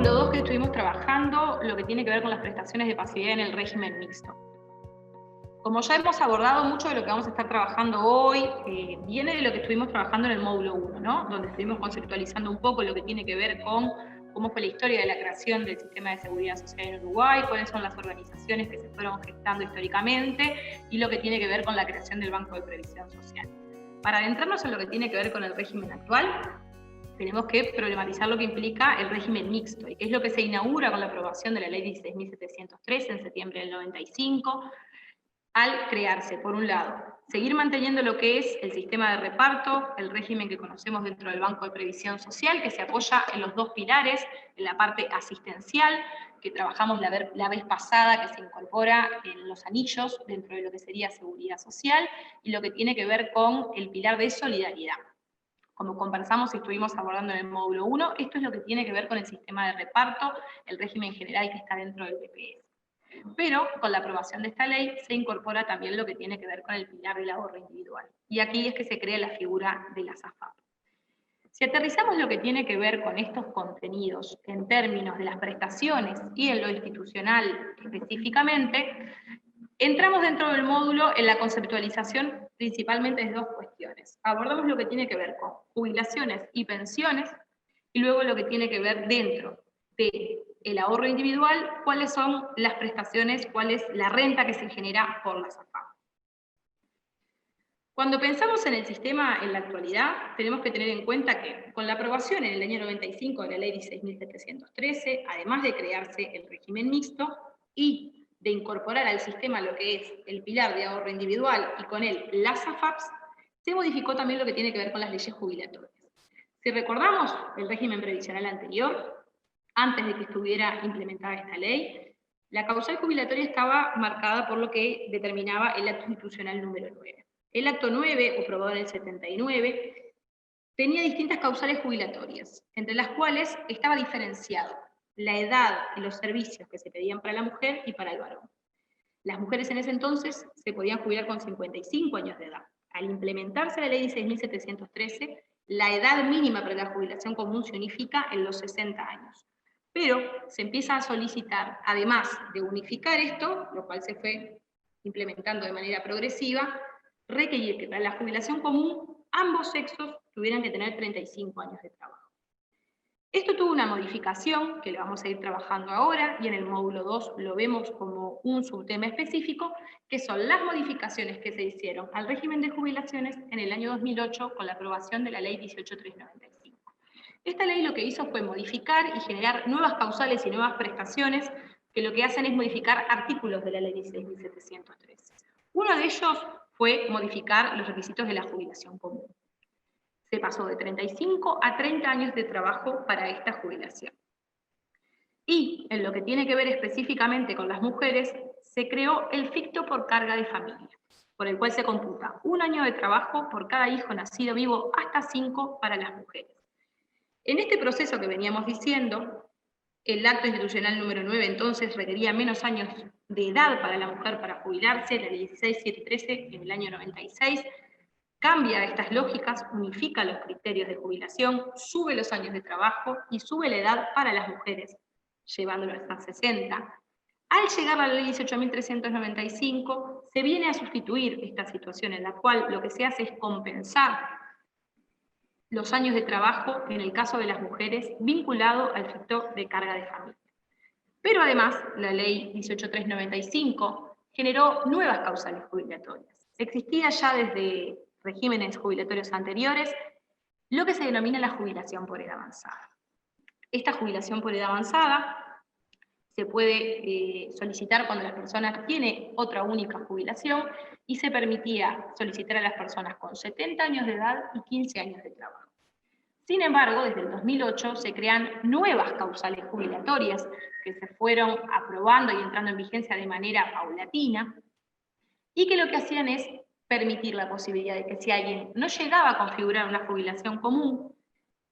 módulo 2 que estuvimos trabajando lo que tiene que ver con las prestaciones de pasividad en el régimen mixto. Como ya hemos abordado, mucho de lo que vamos a estar trabajando hoy viene de lo que estuvimos trabajando en el módulo 1, ¿no? Donde estuvimos conceptualizando un poco lo que tiene que ver con cómo fue la historia de la creación del sistema de seguridad social en Uruguay, cuáles son las organizaciones que se fueron gestando históricamente y lo que tiene que ver con la creación del Banco de Previsión Social. Para adentrarnos en lo que tiene que ver con el régimen actual, tenemos que problematizar lo que implica el régimen mixto, y que es lo que se inaugura con la aprobación de la Ley 16.703 en septiembre del 95, al crearse, por un lado, seguir manteniendo lo que es el sistema de reparto, el régimen que conocemos dentro del Banco de Previsión Social, que se apoya en los dos pilares, en la parte asistencial, que trabajamos la vez pasada, que se incorpora en los anillos dentro de lo que sería seguridad social, y lo que tiene que ver con el pilar de solidaridad. Como conversamos y estuvimos abordando en el módulo 1, esto es lo que tiene que ver con el sistema de reparto, el régimen general que está dentro del BPS. Pero con la aprobación de esta ley se incorpora también lo que tiene que ver con el pilar del ahorro individual. Y aquí es que se crea la figura de las AFAP. Si aterrizamos lo que tiene que ver con estos contenidos en términos de las prestaciones y en lo institucional específicamente, entramos dentro del módulo en la conceptualización principalmente de dos cuestiones. Abordamos lo que tiene que ver con jubilaciones y pensiones, y luego lo que tiene que ver dentro del ahorro individual, cuáles son las prestaciones, cuál es la renta que se genera por las AFAP. Cuando pensamos en el sistema en la actualidad, tenemos que tener en cuenta que con la aprobación en el año 95 de la Ley 16.713, además de crearse el régimen mixto y de incorporar al sistema lo que es el pilar de ahorro individual y con él las AFAPs, se modificó también lo que tiene que ver con las leyes jubilatorias. Si recordamos el régimen previsional anterior, antes de que estuviera implementada esta ley, la causal jubilatoria estaba marcada por lo que determinaba el acto institucional número 9. El acto 9, aprobado en el 79, tenía distintas causales jubilatorias, entre las cuales estaba diferenciado la edad y los servicios que se pedían para la mujer y para el varón. Las mujeres en ese entonces se podían jubilar con 55 años de edad. Al implementarse la ley 16.713, la edad mínima para la jubilación común se unifica en los 60 años. Pero se empieza a solicitar, además de unificar esto, lo cual se fue implementando de manera progresiva, requerir que para la jubilación común ambos sexos tuvieran que tener 35 años de trabajo. Esto tuvo una modificación que lo vamos a ir trabajando ahora, y en el módulo 2 lo vemos como un subtema específico, que son las modificaciones que se hicieron al régimen de jubilaciones en el año 2008 con la aprobación de la Ley 18.395. Esta ley lo que hizo fue modificar y generar nuevas causales y nuevas prestaciones, que lo que hacen es modificar artículos de la Ley 16.713. Uno de ellos fue modificar los requisitos de la jubilación común. Se pasó de 35 a 30 años de trabajo para esta jubilación. Y en lo que tiene que ver específicamente con las mujeres, se creó el ficto por carga de familia, por el cual se computa un año de trabajo por cada hijo nacido vivo hasta 5 para las mujeres. En este proceso que veníamos diciendo, el acto institucional número 9 entonces requería menos años de edad para la mujer para jubilarse, la ley 16.713 en el año 96, cambia estas lógicas, unifica los criterios de jubilación, sube los años de trabajo y sube la edad para las mujeres, llevándolo hasta 60. Al llegar a la ley 18.395, se viene a sustituir esta situación en la cual lo que se hace es compensar los años de trabajo, en el caso de las mujeres, vinculado al efecto de carga de familia. Pero además, la ley 18.395 generó nuevas causales jubilatorias. Existía ya desde regímenes jubilatorios anteriores lo que se denomina la jubilación por edad avanzada. Esta jubilación por edad avanzada se puede solicitar cuando la persona tiene otra única jubilación, y se permitía solicitar a las personas con 70 años de edad y 15 años de trabajo. Sin embargo, desde el 2008 se crean nuevas causales jubilatorias que se fueron aprobando y entrando en vigencia de manera paulatina, y que lo que hacían es permitir la posibilidad de que si alguien no llegaba a configurar una jubilación común,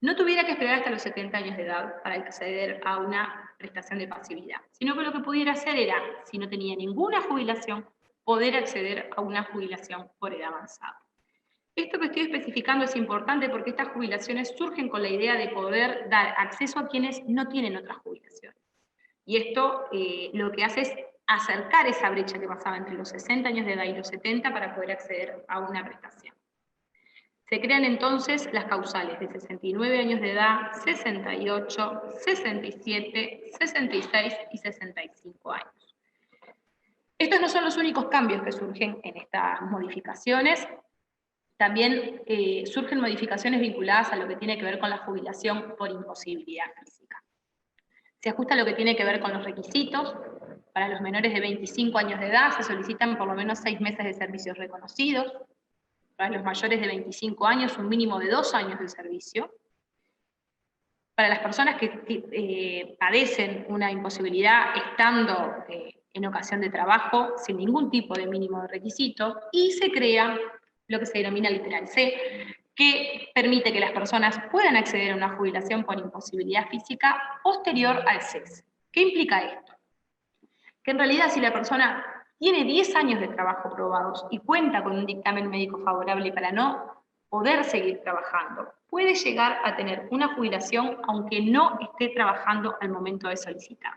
no tuviera que esperar hasta los 70 años de edad para acceder a una prestación de pasividad, sino que lo que pudiera hacer era, si no tenía ninguna jubilación, poder acceder a una jubilación por edad avanzada. Esto que estoy especificando es importante porque estas jubilaciones surgen con la idea de poder dar acceso a quienes no tienen otras jubilaciones. Y esto lo que hace es acercar esa brecha que pasaba entre los 60 años de edad y los 70 para poder acceder a una prestación. Se crean entonces las causales de 69 años de edad, 68, 67, 66 y 65 años. Estos no son los únicos cambios que surgen en estas modificaciones. También surgen modificaciones vinculadas a lo que tiene que ver con la jubilación por imposibilidad física. Se ajusta lo que tiene que ver con los requisitos. Para los menores de 25 años de edad se solicitan por lo menos 6 meses de servicios reconocidos. Para los mayores de 25 años, un mínimo de 2 años de servicio. Para las personas que padecen una imposibilidad estando en ocasión de trabajo, sin ningún tipo de mínimo de requisito, y se crea lo que se denomina literal C, que permite que las personas puedan acceder a una jubilación por imposibilidad física posterior al cese. ¿Qué implica esto? Que en realidad si la persona tiene 10 años de trabajo probados y cuenta con un dictamen médico favorable para no poder seguir trabajando, puede llegar a tener una jubilación aunque no esté trabajando al momento de solicitar.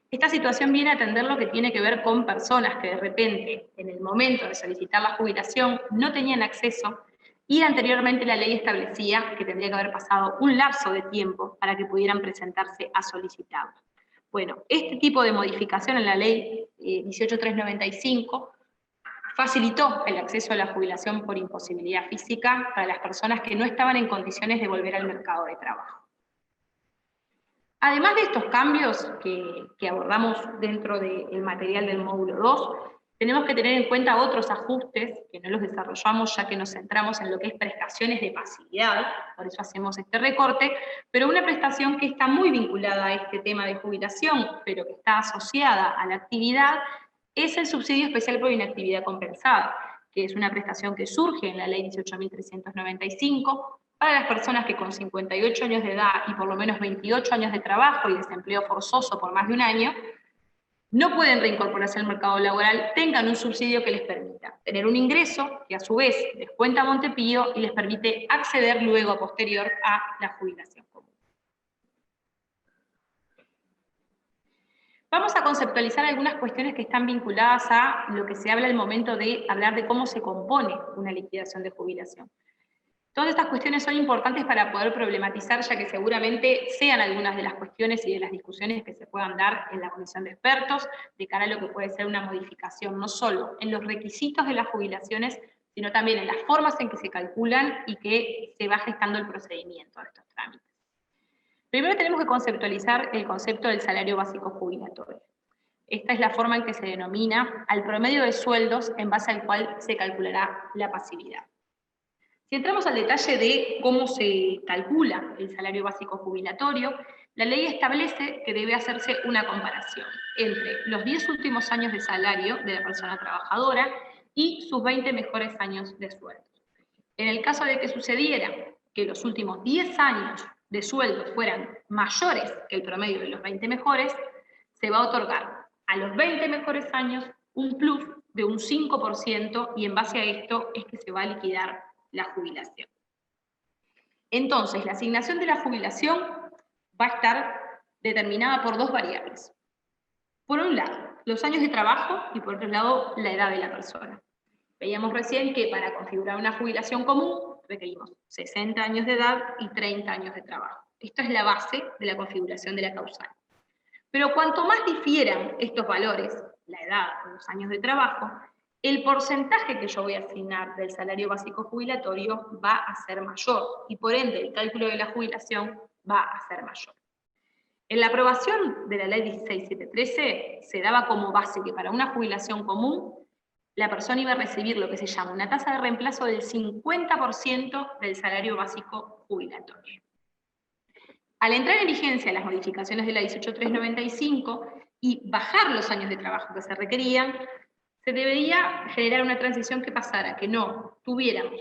Esta situación viene a atender lo que tiene que ver con personas que de repente, en el momento de solicitar la jubilación, no tenían acceso y anteriormente la ley establecía que tendría que haber pasado un lapso de tiempo para que pudieran presentarse a solicitarlo. Bueno, este tipo de modificación en la ley 18395 facilitó el acceso a la jubilación por imposibilidad física para las personas que no estaban en condiciones de volver al mercado de trabajo. Además de estos cambios que abordamos dentro del material del módulo 2, tenemos que tener en cuenta otros ajustes, que no los desarrollamos ya que nos centramos en lo que es prestaciones de pasividad, por eso hacemos este recorte, pero una prestación que está muy vinculada a este tema de jubilación, pero que está asociada a la actividad, es el subsidio especial por inactividad compensada, que es una prestación que surge en la ley 18.395, para las personas que con 58 años de edad y por lo menos 28 años de trabajo y desempleo forzoso por más de un año, no pueden reincorporarse al mercado laboral, tengan un subsidio que les permita tener un ingreso que a su vez les cuenta Montepío y les permite acceder luego a posterior a la jubilación común. Vamos a conceptualizar algunas cuestiones que están vinculadas a lo que se habla al momento de hablar de cómo se compone una liquidación de jubilación. Todas estas cuestiones son importantes para poder problematizar, ya que seguramente sean algunas de las cuestiones y de las discusiones que se puedan dar en la comisión de expertos, de cara a lo que puede ser una modificación, no solo en los requisitos de las jubilaciones, sino también en las formas en que se calculan y que se va gestando el procedimiento de estos trámites. Primero tenemos que conceptualizar el concepto del salario básico jubilatorio. Esta es la forma en que se denomina al promedio de sueldos en base al cual se calculará la pasividad. Si entramos al detalle de cómo se calcula el salario básico jubilatorio, la ley establece que debe hacerse una comparación entre los 10 últimos años de salario de la persona trabajadora y sus 20 mejores años de sueldo. En el caso de que sucediera que los últimos 10 años de sueldo fueran mayores que el promedio de los 20 mejores, se va a otorgar a los 20 mejores años un plus de un 5% y en base a esto es que se va a liquidar la jubilación. Entonces, la asignación de la jubilación va a estar determinada por dos variables. Por un lado, los años de trabajo y por otro lado, la edad de la persona. Veíamos recién que para configurar una jubilación común requerimos 60 años de edad y 30 años de trabajo. Esto es la base de la configuración de la causal. Pero cuanto más difieran estos valores, la edad o los años de trabajo, el porcentaje que yo voy a asignar del salario básico jubilatorio va a ser mayor y por ende el cálculo de la jubilación va a ser mayor. En la aprobación de la ley 16713 se daba como base que para una jubilación común la persona iba a recibir lo que se llama una tasa de reemplazo del 50% del salario básico jubilatorio. Al entrar en vigencia las modificaciones de la 18395 y bajar los años de trabajo que se requerían, se debería generar una transición que pasara, que no tuviéramos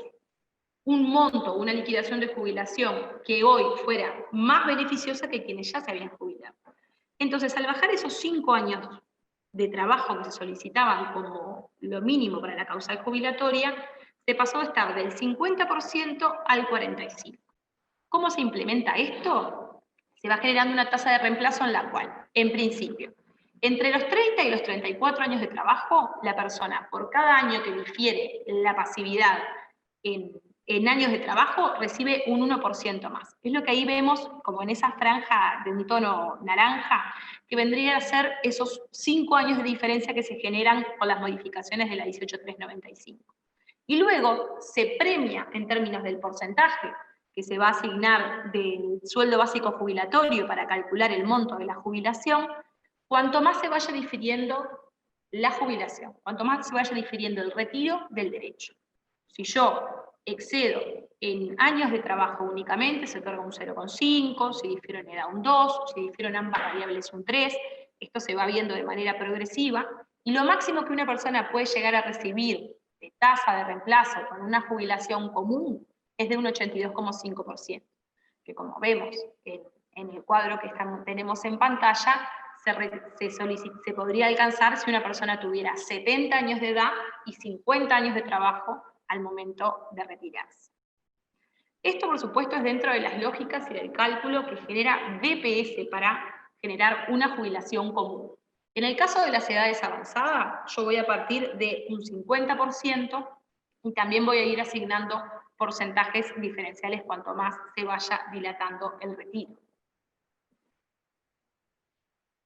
un monto, una liquidación de jubilación que hoy fuera más beneficiosa que quienes ya se habían jubilado. Entonces, al bajar esos 5 años de trabajo que se solicitaban como lo mínimo para la causal jubilatoria, se pasó de estar del 50% al 45%. ¿Cómo se implementa esto? Se va generando una tasa de reemplazo en la cual, en principio, entre los 30 y los 34 años de trabajo, la persona, por cada año que difiere la pasividad en años de trabajo, recibe un 1% más. Es lo que ahí vemos como en esa franja de un tono naranja, que vendría a ser esos 5 años de diferencia que se generan con las modificaciones de la 18395. Y luego se premia en términos del porcentaje que se va a asignar del sueldo básico jubilatorio para calcular el monto de la jubilación, cuanto más se vaya difiriendo la jubilación, cuanto más se vaya difiriendo el retiro del derecho. Si yo excedo en años de trabajo únicamente, se otorga un 0,5, si difiero en edad un 2, si difiero en ambas variables un 3, esto se va viendo de manera progresiva, y lo máximo que una persona puede llegar a recibir de tasa de reemplazo con una jubilación común es de un 82,5%, que como vemos en el cuadro que tenemos en pantalla, se podría alcanzar si una persona tuviera 70 años de edad y 50 años de trabajo al momento de retirarse. Esto, por supuesto, es dentro de las lógicas y del cálculo que genera BPS para generar una jubilación común. En el caso de las edades avanzadas, yo voy a partir de un 50% y también voy a ir asignando porcentajes diferenciales cuanto más se vaya dilatando el retiro.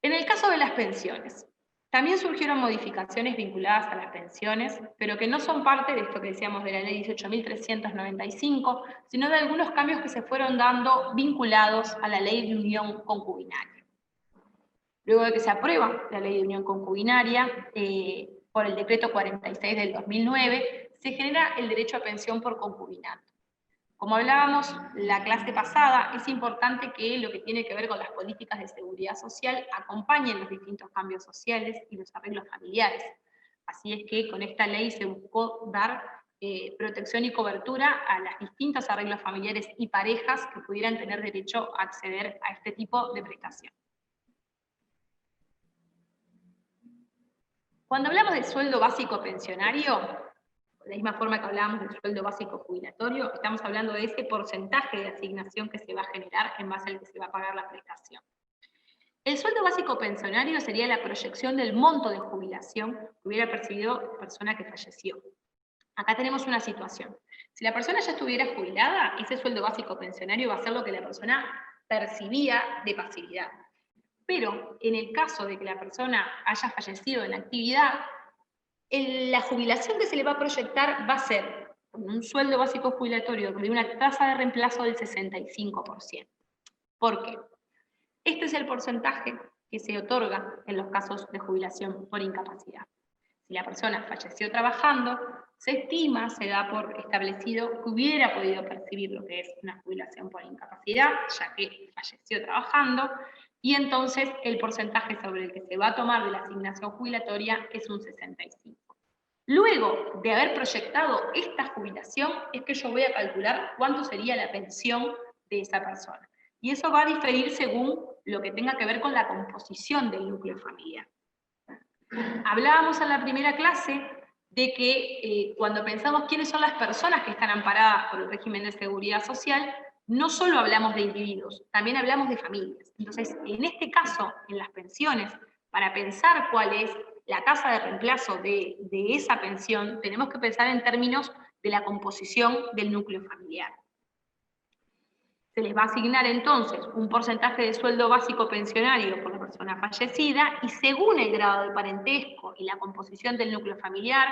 En el caso de las pensiones, también surgieron modificaciones vinculadas a las pensiones, pero que no son parte de esto que decíamos de la ley 18.395, sino de algunos cambios que se fueron dando vinculados a la ley de unión concubinaria. Luego de que se aprueba la ley de unión concubinaria, por el decreto 46 del 2009, se genera el derecho a pensión por concubinato. Como hablábamos la clase pasada, es importante que lo que tiene que ver con las políticas de seguridad social acompañen los distintos cambios sociales y los arreglos familiares. Así es que con esta ley se buscó dar protección y cobertura a los distintos arreglos familiares y parejas que pudieran tener derecho a acceder a este tipo de prestación. Cuando hablamos del sueldo básico pensionario, de la misma forma que hablábamos del sueldo básico jubilatorio, estamos hablando de ese porcentaje de asignación que se va a generar en base al que se va a pagar la prestación. El sueldo básico pensionario sería la proyección del monto de jubilación que hubiera percibido la persona que falleció. Acá tenemos una situación. Si la persona ya estuviera jubilada, ese sueldo básico pensionario va a ser lo que la persona percibía de pasividad. Pero en el caso de que la persona haya fallecido en actividad, la jubilación que se le va a proyectar va a ser un sueldo básico jubilatorio de una tasa de reemplazo del 65%. ¿Por qué? Este es el porcentaje que se otorga en los casos de jubilación por incapacidad. Si la persona falleció trabajando, se estima, se da por establecido que hubiera podido percibir lo que es una jubilación por incapacidad, ya que falleció trabajando, y entonces el porcentaje sobre el que se va a tomar de la asignación jubilatoria es un 65%. Luego de haber proyectado esta jubilación, es que yo voy a calcular cuánto sería la pensión de esa persona. Y eso va a diferir según lo que tenga que ver con la composición del núcleo familiar. Hablábamos en la primera clase de que cuando pensamos quiénes son las personas que están amparadas por el régimen de seguridad social, no solo hablamos de individuos, también hablamos de familias. Entonces, en este caso, en las pensiones, para pensar cuál es la tasa de reemplazo de esa pensión, tenemos que pensar en términos de la composición del núcleo familiar. Se les va a asignar entonces un porcentaje de sueldo básico pensionario por la persona fallecida y según el grado de parentesco y la composición del núcleo familiar,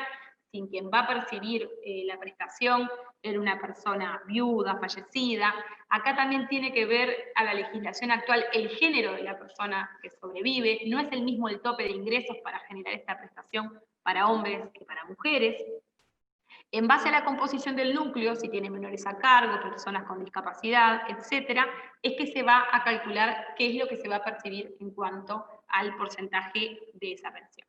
sin quien va a percibir la prestación era una persona viuda, fallecida. Acá también tiene que ver a la legislación actual el género de la persona que sobrevive. No es el mismo el tope de ingresos para generar esta prestación para hombres que para mujeres. En base a la composición del núcleo, si tiene menores a cargo, personas con discapacidad, etcétera, es que se va a calcular qué es lo que se va a percibir en cuanto al porcentaje de esa pensión.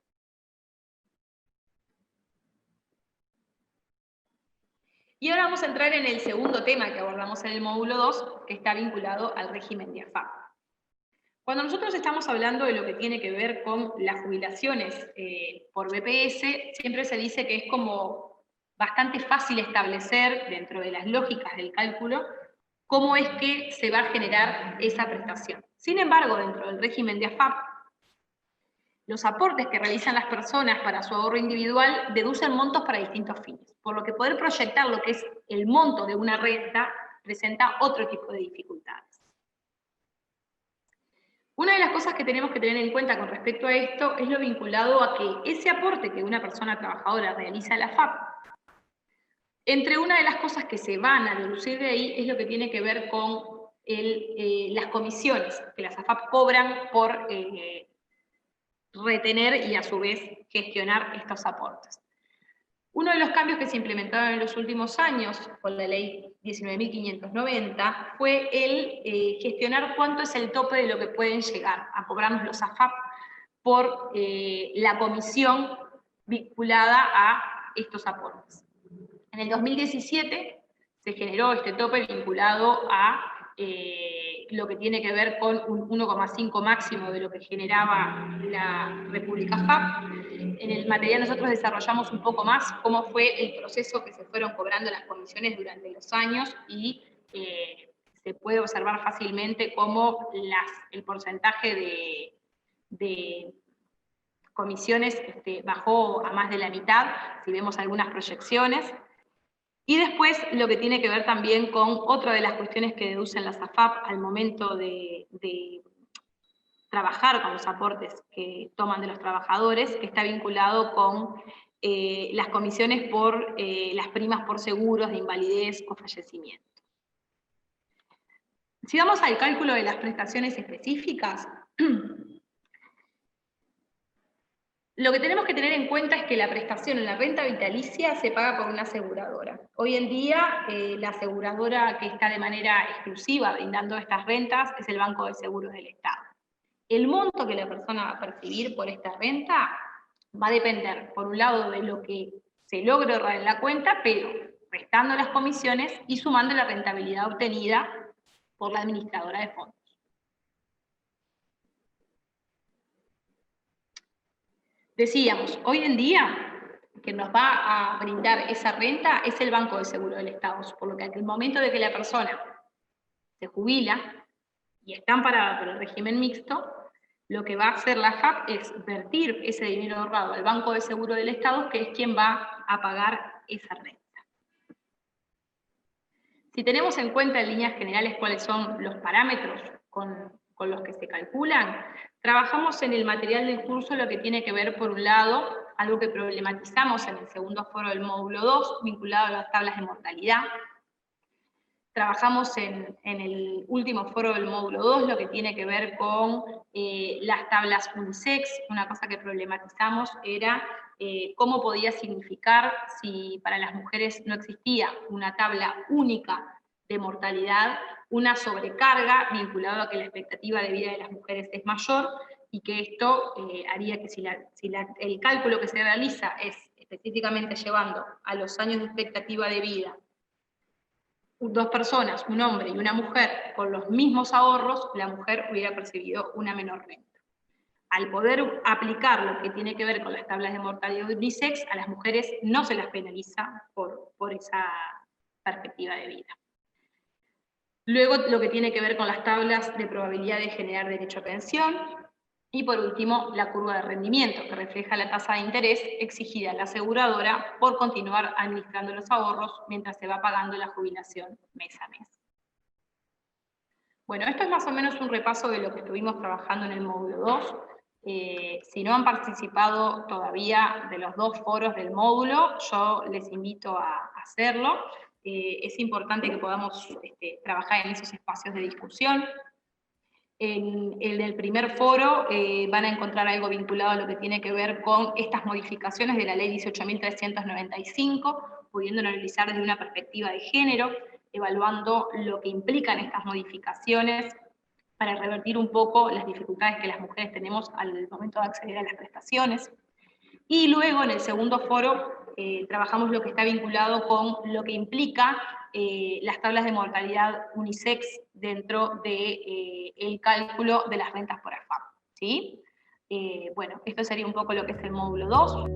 Y ahora vamos a entrar en el segundo tema que abordamos en el módulo 2, que está vinculado al régimen de AFAP. Cuando nosotros estamos hablando de lo que tiene que ver con las jubilaciones por BPS, siempre se dice que es como bastante fácil establecer, dentro de las lógicas del cálculo, cómo es que se va a generar esa prestación. Sin embargo, dentro del régimen de AFAP, los aportes que realizan las personas para su ahorro individual deducen montos para distintos fines, por lo que poder proyectar lo que es el monto de una renta presenta otro tipo de dificultades. Una de las cosas que tenemos que tener en cuenta con respecto a esto es lo vinculado a que ese aporte que una persona trabajadora realiza a la AFAP, entre una de las cosas que se van a deducir de ahí es lo que tiene que ver con las comisiones que las AFAP cobran por retener y a su vez gestionar estos aportes. Uno de los cambios que se implementaron en los últimos años con la ley 19.590 fue el gestionar cuánto es el tope de lo que pueden llegar a cobrarnos los AFAP por la comisión vinculada a estos aportes. En el 2017 se generó este tope vinculado a lo que tiene que ver con un 1,5 máximo de lo que generaba la República FAP. En el material nosotros desarrollamos un poco más cómo fue el proceso que se fueron cobrando las comisiones durante los años y se puede observar fácilmente cómo el porcentaje de comisiones bajó a más de la mitad, si vemos algunas proyecciones. Y después lo que tiene que ver también con otra de las cuestiones que deducen las AFAP al momento de trabajar con los aportes que toman de los trabajadores, que está vinculado con las comisiones por las primas por seguros de invalidez o fallecimiento. Si vamos al cálculo de las prestaciones específicas, lo que tenemos que tener en cuenta es que la prestación en la renta vitalicia se paga por una aseguradora. Hoy en día, la aseguradora que está de manera exclusiva brindando estas rentas es el Banco de Seguros del Estado. El monto que la persona va a percibir por esta renta va a depender, por un lado, de lo que se logre ahorrar en la cuenta, pero restando las comisiones y sumando la rentabilidad obtenida por la administradora de fondos. Decíamos, hoy en día, que nos va a brindar esa renta es el Banco de Seguro del Estado, por lo que al momento de que la persona se jubila y está amparada por el régimen mixto, lo que va a hacer la AFAP es vertir ese dinero ahorrado al Banco de Seguro del Estado, que es quien va a pagar esa renta. Si tenemos en cuenta en líneas generales cuáles son los parámetros con los que se calculan, trabajamos en el material del curso lo que tiene que ver, por un lado, algo que problematizamos en el segundo foro del módulo 2, vinculado a las tablas de mortalidad. Trabajamos en el último foro del módulo 2, lo que tiene que ver con las tablas unisex. Una cosa que problematizamos era cómo podía significar si para las mujeres no existía una tabla única de mortalidad, una sobrecarga vinculada a que la expectativa de vida de las mujeres es mayor, y que esto haría que si el cálculo que se realiza es específicamente llevando a los años de expectativa de vida dos personas, un hombre y una mujer, con los mismos ahorros, la mujer hubiera percibido una menor renta. Al poder aplicar lo que tiene que ver con las tablas de mortalidad unisex, a las mujeres no se las penaliza por esa perspectiva de vida. Luego, lo que tiene que ver con las tablas de probabilidad de generar derecho a pensión. Y por último, la curva de rendimiento, que refleja la tasa de interés exigida a la aseguradora por continuar administrando los ahorros mientras se va pagando la jubilación mes a mes. Bueno, esto es más o menos un repaso de lo que estuvimos trabajando en el módulo 2. Si no han participado todavía de los dos foros del módulo, yo les invito a hacerlo. Es importante que podamos trabajar en esos espacios de discusión. En el primer foro van a encontrar algo vinculado a lo que tiene que ver con estas modificaciones de la ley 18.395, pudiendo analizar desde una perspectiva de género, evaluando lo que implican estas modificaciones para revertir un poco las dificultades que las mujeres tenemos al momento de acceder a las prestaciones. Y luego en el segundo foro trabajamos lo que está vinculado con lo que implica las tablas de mortalidad unisex dentro del cálculo de las rentas por AFAP, ¿sí? Bueno, esto sería un poco lo que es el módulo 2.